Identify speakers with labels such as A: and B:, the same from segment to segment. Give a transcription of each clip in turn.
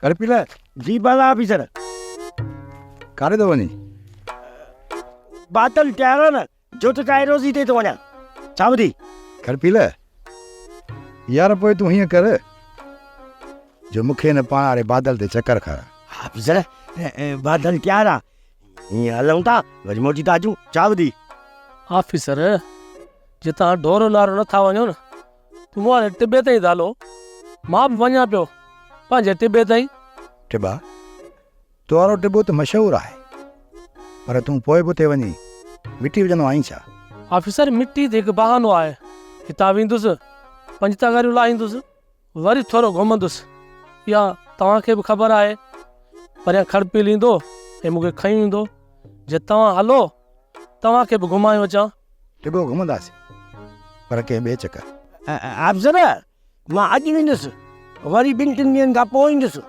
A: करपिल
B: जी बाला officer
A: कारे तो वञी
B: बादल तयार आहे न जो त टाइरोज़ी ते थो वञा छा ॿुधी
A: करपिल यार पोइ तूं हीअं कर जो मूंखे हिन पाण वारे बादल ते चकर खारा।
B: ऑफिसर बादल तयार आहे हीअं हलूं था वरी मोटी था अचूं छा ॿुधी
C: ऑफिसर जे तव्हां ढोरो लारो नथा वञो न तूं मूं हाणे टिबे ताईं था हलो मां बि वञा पियो पंहिंजे टिबे ताईं।
A: टिबा तो वारो टिबो त मशहूरु आहे पर तूं पोइ बि उते वञी मिटी विझंदो आहीं छा?
C: ऑफिसर मिट्टी ते हिकु बहानो आहे हितां वेंदुसि पंजतगारियूं लाहींदुसि वरी थोरो घुमंदुसि या तव्हांखे बि ख़बर आहे परियां खड़पिल ईंदो ऐं मूंखे खई ईंदो जे तव्हां हलो तव्हांखे बि घुमायो अचां।
A: टिबो घुमंदासीं पर कंहिं ॿिए चकर।
B: ऑफिसर मां अॼु वेंदुसि वरी 2-3 ॾींहंनि खां पोइ ईंदुसि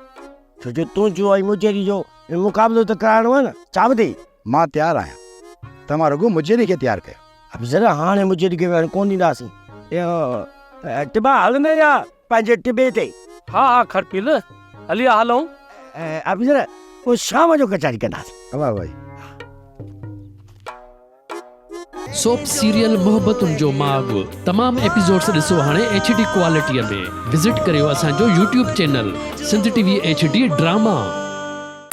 B: छो जो तुंहिंजो ऐं मुंहिंजे जो मुक़ाबिलो त कराइणो आहे न छा ॿुधी
A: मां तयारु आहियां तव्हां रुॻो मुंहिंजे खे तयारु कयो।
B: ऑफिसर हाणे मुंहिंजे खे कोन ॾींदासीं टिबा हलंदे या पंहिंजे टिबे ते
C: हा हा खड़पिल हलिया हलूं।
B: ऑफिसर पोइ शाम जो कचहरी कंदासीं।
A: वाह भाई
D: सोप सीरियल मोहब्बतुनि जो माग तमाम एपिसोड्स ॾिसो हाणे HD क्वालिटीअ में। विज़िट करियो असांजो YouTube channel Sindh TV HD drama.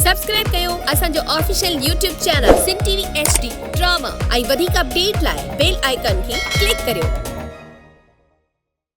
E: Subscribe कयो असांजो official YouTube channel Sindh TV HD drama ऐं वधीक अपडेट लाइ बेल आइकन खे क्लिक करियो।